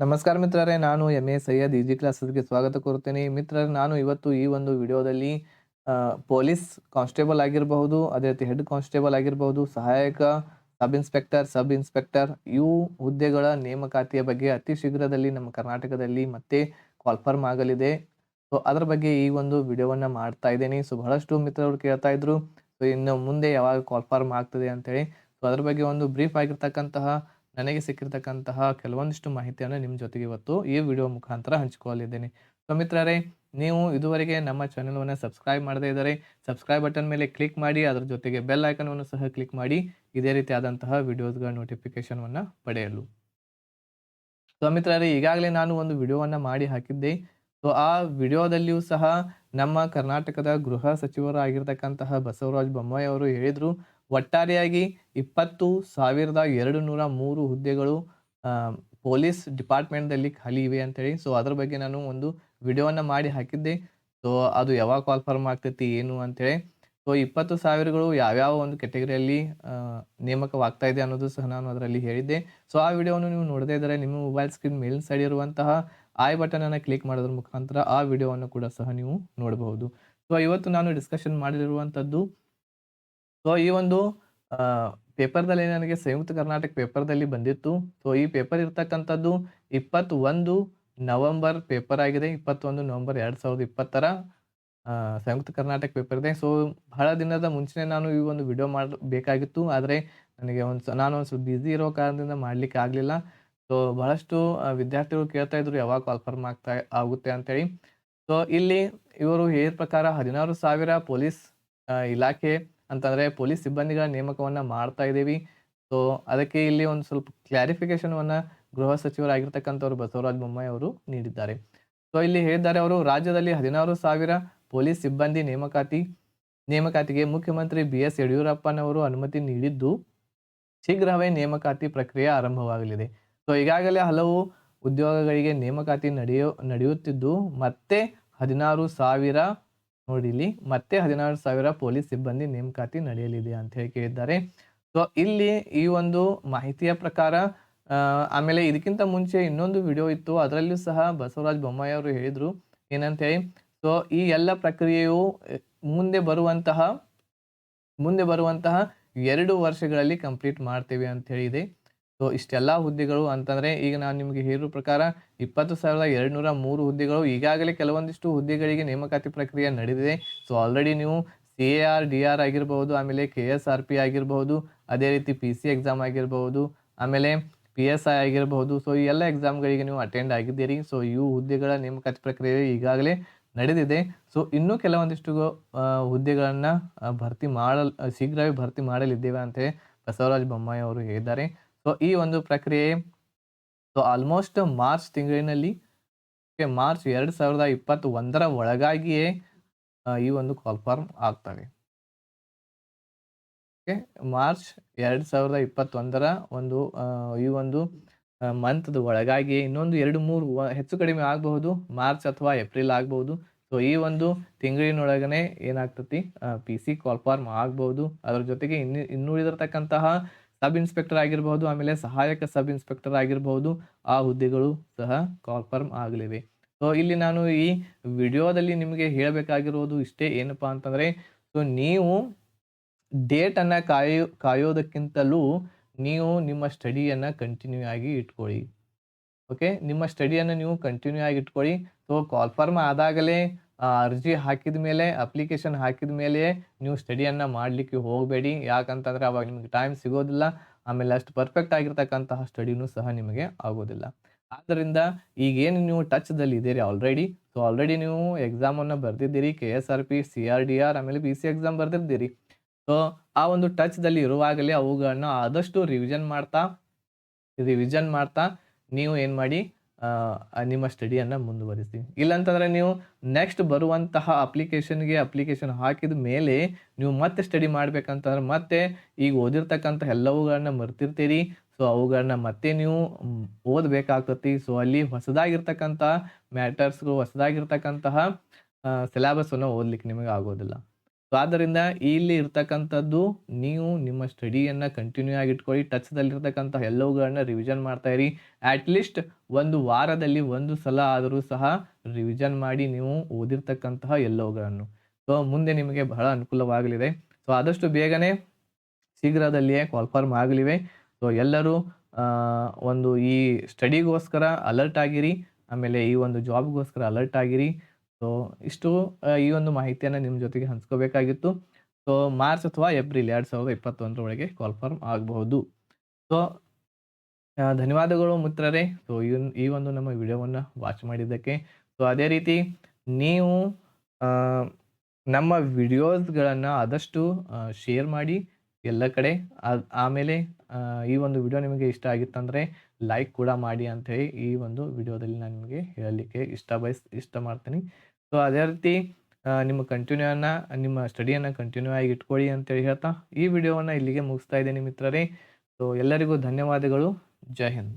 ನಮಸ್ಕಾರ ಮಿತ್ರರೇ, ನಾನು ಎಂ.ಎ. ಸೈಯದ್ ಈಜಿ ಕ್ಲಾಸಸ್‌ಗೆ ಸ್ವಾಗತ ಕೋರುತ್ತೇನೆ. ಮಿತ್ರರೇ, ನಾನು ಇವತ್ತು ಈ ಒಂದು ವಿಡಿಯೋದಲ್ಲಿ ಪೊಲೀಸ್ ಕಾನ್ಸ್ಟೇಬಲ್ ಆಗಿರಬಹುದು, ಅದೇ ರೀತಿ ಹೆಡ್ ಕಾನ್ಸ್ಟೇಬಲ್ ಆಗಿರಬಹುದು, ಸಹಾಯಕ ಸಬ್ ಇನ್ಸ್ಪೆಕ್ಟರ್ ಇವು ಹುದ್ದೆಗಳ ನೇಮಕಾತಿಯ ಬಗ್ಗೆ ಅತಿ ಶೀಘ್ರದಲ್ಲಿ ನಮ್ಮ ಕರ್ನಾಟಕದಲ್ಲಿ ಮತ್ತೆ ಕಾಲ್ಫರ್ಮ್ ಆಗಲಿದೆ. ಸೊ ಅದರ ಬಗ್ಗೆ ಈ ಒಂದು ವಿಡಿಯೋವನ್ನ ಮಾಡ್ತಾ ಇದ್ದೇನೆ. ಸೊ ಬಹಳಷ್ಟು ಮಿತ್ರರು ಕೇಳ್ತಾ ಇದ್ರು, ಸೊ ಇನ್ನು ಮುಂದೆ ಯಾವಾಗ ಕಾಲ್ಫರ್ಮ್ ಆಗ್ತದೆ ಅಂತೇಳಿ. ಸೊ ಅದ್ರ ಬಗ್ಗೆ ಒಂದು ಬ್ರೀಫ್ ಆಗಿರ್ತಕ್ಕಂತಹ ನನಗೆ ಸಿಕ್ಕಿರ್ತಕ್ಕಂತಹ ಕೆಲವೊಂದಿಷ್ಟು ಮಾಹಿತಿಯನ್ನು ನಿಮ್ಮ ಜೊತೆಗೆ ಇವತ್ತು ಈ ವಿಡಿಯೋ ಮುಖಾಂತರ ಹಂಚಿಕೊಳ್ಳಲಿದ್ದೇನೆ. ಸೊ ಮಿತ್ರರೇ, ನೀವು ಇದುವರೆಗೆ ನಮ್ಮ ಚಾನೆಲ್‌ವನ್ನು ಸಬ್ಸ್ಕ್ರೈಬ್ ಮಾಡದೇ ಇದ್ದರೆ ಸಬ್ಸ್ಕ್ರೈಬ್ ಬಟನ್ ಮೇಲೆ ಕ್ಲಿಕ್ ಮಾಡಿ, ಅದರ ಜೊತೆಗೆ ಬೆಲ್ ಐಕಾನ್‌ವನ್ನು ಸಹ ಕ್ಲಿಕ್ ಮಾಡಿ ಇದೇ ರೀತಿಯಾದಂತಹ ವಿಡಿಯೋಸ್‌ಗಳ ನೋಟಿಫಿಕೇಶನ್‌ವನ್ನು ಪಡೆಯಲು. ಸೊ ಮಿತ್ರರೇ, ಈಗಾಗಲೇ ನಾನು ಒಂದು ವಿಡಿಯೋವನ್ನ ಮಾಡಿ ಹಾಕಿದ್ದೆ. ಸೊ ಆ ವಿಡಿಯೋದಲ್ಲಿಯೂ ಸಹ ನಮ್ಮ ಕರ್ನಾಟಕದ ಗೃಹ ಸಚಿವರಾಗಿರ್ತಕ್ಕಂತಹ ಬಸವರಾಜ ಬೊಮ್ಮಾಯಿ ಅವರು ಹೇಳಿದ್ರು, ಒಟ್ಟಾರೆಯಾಗಿ 20,203 ಹುದ್ದೆಗಳು ಪೊಲೀಸ್ ಡಿಪಾರ್ಟ್ಮೆಂಟ್‌ದಲ್ಲಿ ಖಾಲಿ ಇವೆ ಅಂತೇಳಿ. ಸೊ ಅದ್ರ ಬಗ್ಗೆ ನಾನು ಒಂದು ವಿಡಿಯೋವನ್ನ ಮಾಡಿ ಹಾಕಿದ್ದೆ. ಸೊ ಅದು ಯಾವಾಗ ಕಾಲ್ಫರ್ಮ್ ಆಗ್ತೈತಿ ಏನು ಅಂತೇಳಿ. ಸೊ 20,000ಗಳು ಯಾವ್ಯಾವ ಒಂದು ಕ್ಯಾಟಗರಿಯಲ್ಲಿ ನೇಮಕವಾಗ್ತಾ ಇದೆ ಅನ್ನೋದು ಸಹ ನಾನು ಅದರಲ್ಲಿ ಹೇಳಿದ್ದೆ. ಸೊ ಆ ವಿಡಿಯೋವನ್ನು ನೀವು ನೋಡದೇ ಇದ್ದರೆ ನಿಮ್ಮ ಮೊಬೈಲ್ ಸ್ಕ್ರೀನ್ ಮೇಲಿನ ಸೈಡ್ ಇರುವಂತಹ ಐ ಬಟನ್ ಅನ್ನು ಕ್ಲಿಕ್ ಮಾಡೋದ್ರ ಮುಖಾಂತರ ಆ ವಿಡಿಯೋವನ್ನು ಕೂಡ ಸಹ ನೀವು ನೋಡಬಹುದು. ಸೊ ಇವತ್ತು ನಾನು ಡಿಸ್ಕಷನ್ ಮಾಡಲಿರುವಂತದ್ದು, ಸೊ ಈ ಒಂದು ಪೇಪರ್‌ದಲ್ಲಿ ನನಗೆ ಸಂಯುಕ್ತ ಕರ್ನಾಟಕ ಪೇಪರ್‌ದಲ್ಲಿ ಬಂದಿತ್ತು. ಸೊ ಈ ಪೇಪರ್ ಇರ್ತಕ್ಕಂಥದ್ದು 21 ನವೆಂಬರ್ ಪೇಪರ್ ಆಗಿದೆ. 21 ನವೆಂಬರ್ 2020ರ ಸಂಯುಕ್ತ ಕರ್ನಾಟಕ ಪೇಪರ್ ಇದೆ. ಸೊ ಬಹಳ ದಿನದ ಮುಂಚೆನೇ ನಾನು ಈ ಒಂದು ವಿಡಿಯೋ ಮಾಡಬೇಕಾಗಿತ್ತು. ಆದರೆ ನನಗೆ ನಾನು ಒಂದು ಸ್ವಲ್ಪ ಬಿಸಿ ಇರೋ ಕಾರಣದಿಂದ ಮಾಡ್ಲಿಕ್ಕೆ ಆಗಲಿಲ್ಲ. ಸೊ ಬಹಳಷ್ಟು ವಿದ್ಯಾರ್ಥಿಗಳು ಕೇಳ್ತಾ ಇದ್ರು ಯಾವಾಗ ಕಾಲ್ಫರ್ಮ್ ಆಗುತ್ತೆ ಅಂತೇಳಿ. ಸೊ ಇಲ್ಲಿ ಇವರು ಹೇಳಿದ ಪ್ರಕಾರ 16,000 ಪೊಲೀಸ್ ಇಲಾಖೆ ಅಂತಂದ್ರೆ ಪೊಲೀಸ್ ಸಿಬ್ಬಂದಿಗಳ ನೇಮಕವನ್ನ ಮಾಡ್ತಾ ಇದ್ದೀವಿ. ಸೊ ಅದಕ್ಕೆ ಇಲ್ಲಿ ಒಂದು ಸ್ವಲ್ಪ ಕ್ಲಾರಿಫಿಕೇಷನ್‌ವನ್ನ ಗೃಹ ಸಚಿವರಾಗಿರ್ತಕ್ಕಂಥವ್ರು ಬಸವರಾಜ ಬೊಮ್ಮಾಯಿ ಅವರು ನೀಡಿದ್ದಾರೆ. ಸೊ ಇಲ್ಲಿ ಹೇಳಿದ್ದಾರೆ ಅವರು, ರಾಜ್ಯದಲ್ಲಿ 16,000 ಪೊಲೀಸ್ ಸಿಬ್ಬಂದಿ ನೇಮಕಾತಿಗೆ ಮುಖ್ಯಮಂತ್ರಿ ಬಿ.ಎಸ್. ಯಡಿಯೂರಪ್ಪನವರು ಅನುಮತಿ ನೀಡಿದ್ದು, ಶೀಘ್ರವೇ ನೇಮಕಾತಿ ಪ್ರಕ್ರಿಯೆ ಆರಂಭವಾಗಲಿದೆ. ಸೊ ಈಗಾಗಲೇ ಹಲವು ಉದ್ಯೋಗಗಳಿಗೆ ನೇಮಕಾತಿ ನಡೆಯುತ್ತಿದ್ದು, ಮತ್ತೆ 16,000 ನೋಡಿ ಇಲ್ಲಿ ಮತ್ತೆ 16,000 ಪೊಲೀಸ್ ಸಿಬ್ಬಂದಿ ನೇಮಕಾತಿ ನಡೆಯಲಿದೆ ಅಂತ ಹೇಳಿ ಕೇಳಿದ್ದಾರೆ. ಸೊ ಇಲ್ಲಿ ಈ ಒಂದು ಮಾಹಿತಿಯ ಪ್ರಕಾರ ಆಮೇಲೆ ಇದಕ್ಕಿಂತ ಮುಂಚೆ ಇನ್ನೊಂದು ವಿಡಿಯೋ ಇತ್ತು. ಅದರಲ್ಲೂ ಸಹ ಬಸವರಾಜ ಬೊಮ್ಮಾಯಿ ಅವರು ಹೇಳಿದ್ರು ಏನಂತ ಹೇಳಿ. ಸೊ ಈ ಎಲ್ಲ ಪ್ರಕ್ರಿಯೆಯು ಮುಂದೆ ಬರುವಂತಹ 2 ವರ್ಷಗಳಲ್ಲಿ ಕಂಪ್ಲೀಟ್ ಮಾಡ್ತೇವೆ ಅಂತ ಹೇಳಿದೆ. ಸೊ ಇಷ್ಟೆಲ್ಲಾ ಹುದ್ದೆಗಳು ಅಂತಂದ್ರೆ ಈಗ ನಾನು ನಿಮಗೆ ಹೇಳಿರೋ ಪ್ರಕಾರ 20,203 ಹುದ್ದೆಗಳು ಈಗಾಗಲೇ ಕೆಲವೊಂದಿಷ್ಟು ಹುದ್ದೆಗಳಿಗೆ ನೇಮಕಾತಿ ಪ್ರಕ್ರಿಯೆ ನಡೆದಿದೆ. ಸೊ ಆಲ್ರೆಡಿ ನೀವು ಸಿ.ಎ.ಆರ್, ಡಿ.ಆರ್ ಆಗಿರಬಹುದು, ಆಮೇಲೆ ಕೆ.ಎಸ್.ಆರ್.ಪಿ ಆಗಿರಬಹುದು, ಅದೇ ರೀತಿ ಪಿ.ಸಿ ಎಕ್ಸಾಮ್ ಆಗಿರಬಹುದು, ಆಮೇಲೆ ಪಿ.ಎಸ್.ಐ ಆಗಿರಬಹುದು. ಸೊ ಈ ಎಲ್ಲ ಎಕ್ಸಾಮ್‌ಗಳಿಗೆ ನೀವು ಅಟೆಂಡ್ ಆಗಿದ್ದೀರಿ. ಸೊ ಇವು ಹುದ್ದೆಗಳ ನೇಮಕಾತಿ ಪ್ರಕ್ರಿಯೆ ಈಗಾಗಲೇ ನಡೆದಿದೆ. ಸೊ ಇನ್ನೂ ಕೆಲವೊಂದಿಷ್ಟು ಹುದ್ದೆಗಳನ್ನ ಶೀಘ್ರವೇ ಭರ್ತಿ ಮಾಡಲಿದ್ದೇವೆ ಅಂತೇಳಿ ಬಸವರಾಜ ಬೊಮ್ಮಾಯಿ ಅವರು ಹೇಳಿದ್ದಾರೆ. ಸೊ ಈ ಒಂದು ಪ್ರಕ್ರಿಯೆ ಸೊ ಆಲ್ಮೋಸ್ಟ್ ಮಾರ್ಚ್ ತಿಂಗಳಿನಲ್ಲಿ, ಮಾರ್ಚ್ 2021ರ ಒಳಗಾಗಿಯೇ ಈ ಒಂದು ಕಾಲ್ಫರ್ಮ್ ಆಗ್ತವೆ. ಓಕೆ, ಮಾರ್ಚ್ 2021ರ ಒಂದು ಈ ಒಂದು ಮಂತ್‌ದ ಒಳಗಾಗಿ ಇನ್ನೊಂದು 2-3 ಹೆಚ್ಚು ಕಡಿಮೆ ಆಗಬಹುದು. ಮಾರ್ಚ್ ಅಥವಾ ಏಪ್ರಿಲ್ ಆಗಬಹುದು. ಸೊ ಈ ಒಂದು ತಿಂಗಳಿನೊಳಗನೆ ಏನಾಗ್ತತಿ, ಪಿ.ಸಿ ಕಾಲ್ಫರ್ಮ್ ಆಗಬಹುದು. ಅದರ ಜೊತೆಗೆ ಇನ್ನುಳಿದಿರತಕ್ಕಂತಹ ಸಬ್ ಇನ್ಸ್ಪೆಕ್ಟರ್ ಆಗಿರಬಹುದು, ಆಮೇಲೆ ಸಹಾಯಕ ಸಬ್ ಇನ್ಸ್ಪೆಕ್ಟರ್ ಆಗಿರಬಹುದು, ಆ ಹುದ್ದೆಗಳು ಸಹ ಕಾಲ್ಫರ್ಮ್ ಆಗಲಿವೆ. ಸೊ ಇಲ್ಲಿ ನಾನು ಈ ವಿಡಿಯೋದಲ್ಲಿ ನಿಮಗೆ ಹೇಳಬೇಕಾಗಿರುವುದು ಇಷ್ಟೇ, ಏನಪ್ಪಾ ಅಂತಂದ್ರೆ, ಸೊ ನೀವು ಡೇಟ್ ಅನ್ನ ಕಾಯೋದಕ್ಕಿಂತಲೂ ನೀವು ನಿಮ್ಮ ಸ್ಟಡಿಯನ್ನ ಕಂಟಿನ್ಯೂ ಆಗಿ ಇಟ್ಕೊಳ್ಳಿ. ಓಕೆ, ನಿಮ್ಮ ಸ್ಟಡಿಯನ್ನು ನೀವು ಕಂಟಿನ್ಯೂ ಆಗಿ ಇಟ್ಕೊಳ್ಳಿ. ಸೊ ಕಾಲ್ಫರ್ಮ್ ಆದಾಗಲೇ ಅರ್ಜಿ ಹಾಕಿದ ಮೇಲೆ, ಅಪ್ಲಿಕೇಶನ್ ಹಾಕಿದ ಮೇಲೆ ನೀವು ಸ್ಟಡಿಯನ್ನ ಮಾಡಲಿಕ್ಕೆ ಹೋಗಬೇಡಿ. ಯಾಕಂತಂದ್ರೆ ಅವಾಗ ನಿಮಗೆ ಟೈಮ್ ಸಿಗೋದಿಲ್ಲ. ಆಮೇಲೆ ಅಷ್ಟು ಪರ್ಫೆಕ್ಟ್ ಆಗಿರ್ತಕ್ಕಂತಹ ಸ್ಟಡಿನೂ ಸಹ ನಿಮಗೆ ಆಗೋದಿಲ್ಲ. ಆದ್ದರಿಂದ ಈಗೇನು ನೀವು ಟಚ್‌ದಲ್ಲಿ ಇದ್ದೀರಿ ಆಲ್ರೆಡಿ, ಸೊ ಆಲ್ರೆಡಿ ನೀವು ಎಕ್ಸಾಮನ್ನು ಬರೆದಿದ್ದೀರಿ. ಕೆ.ಎಸ್.ಆರ್.ಪಿ, ಸಿ.ಆರ್.ಡಿ.ಆರ್, ಆಮೇಲೆ ಪಿ.ಸಿ ಎಕ್ಸಾಮ್ ಬರೆದಿದ್ದೀರಿ. ಸೊ ಆ ಒಂದು ಟಚ್‌ದಲ್ಲಿ ಇರುವಾಗಲೇ ಅವುಗಳನ್ನ ಆದಷ್ಟು ರಿವಿಷನ್ ಮಾಡ್ತಾ ನೀವು ಏನ್ ಮಾಡಿ, ನಿಮ್ಮ ಸ್ಟಡಿಯನ್ನ ಮುಂದುವರಿಸಿ. ಇಲ್ಲಂತಂದ್ರೆ ನೀವು ನೆಕ್ಸ್ಟ್ ಬರುವಂತಹ ಅಪ್ಲಿಕೇಶನ್ ಹಾಕಿದ ಮೇಲೆ ನೀವು ಮತ್ತೆ ಸ್ಟಡಿ ಮಾಡ್ಬೇಕಂತಂದ್ರೆ ಮತ್ತೆ ಈಗ ಓದಿರ್ತಕ್ಕಂಥ ಎಲ್ಲವುಗಳನ್ನ ಮರ್ತಿರ್ತೀರಿ. ಸೊ ಅವುಗಳನ್ನ ಮತ್ತೆ ನೀವು ಓದಬೇಕಾಗ್ತತಿ. ಸೊ ಅಲ್ಲಿ ಹೊಸದಾಗಿರ್ತಕ್ಕಂತಹ ಮ್ಯಾಟರ್ಸ್‌ಗಳು, ಹೊಸದಾಗಿರ್ತಕ್ಕಂತಹ ಸಿಲೆಬಸ್ ಅನ್ನು ಓದ್ಲಿಕ್ಕೆ ನಿಮಗೆ ಆಗೋದಿಲ್ಲ. ಸೊ ಆದ್ದರಿಂದ ಇಲ್ಲಿ ಇರ್ತಕ್ಕಂಥದ್ದು ನೀವು ನಿಮ್ಮ ಸ್ಟಡಿಯನ್ನು ಕಂಟಿನ್ಯೂ ಆಗಿ ಇಟ್ಕೊಳ್ಳಿ. ಟಚ್‌ದಲ್ಲಿರ್ತಕ್ಕಂಥ ಎಲ್ಲವುಗಳನ್ನ ರಿವಿಷನ್ ಮಾಡ್ತಾ ಇರಿ. ಅಟ್ ಲೀಸ್ಟ್ ಒಂದು ವಾರದಲ್ಲಿ ಒಂದು ಸಲ ಆದರೂ ಸಹ ರಿವಿಷನ್ ಮಾಡಿ ನೀವು ಓದಿರ್ತಕ್ಕಂತಹ ಎಲ್ಲವುಗಳನ್ನು. ಸೊ ಮುಂದೆ ನಿಮಗೆ ಬಹಳ ಅನುಕೂಲವಾಗಲಿದೆ. ಸೊ ಆದಷ್ಟು ಬೇಗನೆ ಶೀಘ್ರದಲ್ಲಿಯೇ ಕಾಲ್ಫಾರ್ಮ್ ಆಗಲಿವೆ. ಸೊ ಎಲ್ಲರೂ ಒಂದು ಈ ಸ್ಟಡಿಗೋಸ್ಕರ ಅಲರ್ಟ್ ಆಗಿರಿ. ಆಮೇಲೆ ಈ ಒಂದು ಜಾಬ್‌ಗೋಸ್ಕರ ಅಲರ್ಟ್ ಆಗಿರಿ. ಸೊ ಇಷ್ಟು ಈ ಒಂದು ಮಾಹಿತಿಯನ್ನು ನಿಮ್ಮ ಜೊತೆಗೆ ಹಂಚ್ಕೋಬೇಕಾಗಿತ್ತು. ಸೊ ಮಾರ್ಚ್ ಅಥವಾ ಏಪ್ರಿಲ್ 2021 ಒಳಗೆ ಕಾಲ್ಫಾರ್ಮ್ ಆಗಬಹುದು. ಸೊ ಧನ್ಯವಾದಗಳು ಮಿತ್ರರೇ. ಸೊ ಈ ಒಂದು ನಮ್ಮ ವಿಡಿಯೋವನ್ನು ವಾಚ್ ಮಾಡಿದ್ದಕ್ಕೆ. ಸೊ ಅದೇ ರೀತಿ ನೀವು ನಮ್ಮ ವಿಡಿಯೋಸ್ಗಳನ್ನು ಆದಷ್ಟು ಶೇರ್ ಮಾಡಿ ಎಲ್ಲ ಕಡೆ. ಆಮೇಲೆ ಈ ಒಂದು ವಿಡಿಯೋ ನಿಮಗೆ ಇಷ್ಟ ಆಗಿತ್ತಂದರೆ ಲೈಕ್ ಕೂಡ ಮಾಡಿ ಅಂಥೇಳಿ ಈ ಒಂದು ವಿಡಿಯೋದಲ್ಲಿ ನಾನು ನಿಮಗೆ ಹೇಳಲಿಕ್ಕೆ ಇಷ್ಟ ಮಾಡ್ತೀನಿ. ಸೊ ಅದೇ ರೀತಿ ನಿಮ್ಮ ಸ್ಟಡಿಯನ್ನು ಕಂಟಿನ್ಯೂ ಆಗಿ ಇಟ್ಕೊಳ್ಳಿ ಅಂತೇಳಿ ಹೇಳ್ತಾ ಈ ವಿಡಿಯೋವನ್ನು ಇಲ್ಲಿಗೆ ಮುಗಿಸ್ತಾ ಇದ್ದೀನಿ ಮಿತ್ರರೇ. ಸೊ ಎಲ್ಲರಿಗೂ ಧನ್ಯವಾದಗಳು. ಜೈ ಹಿಂದ್.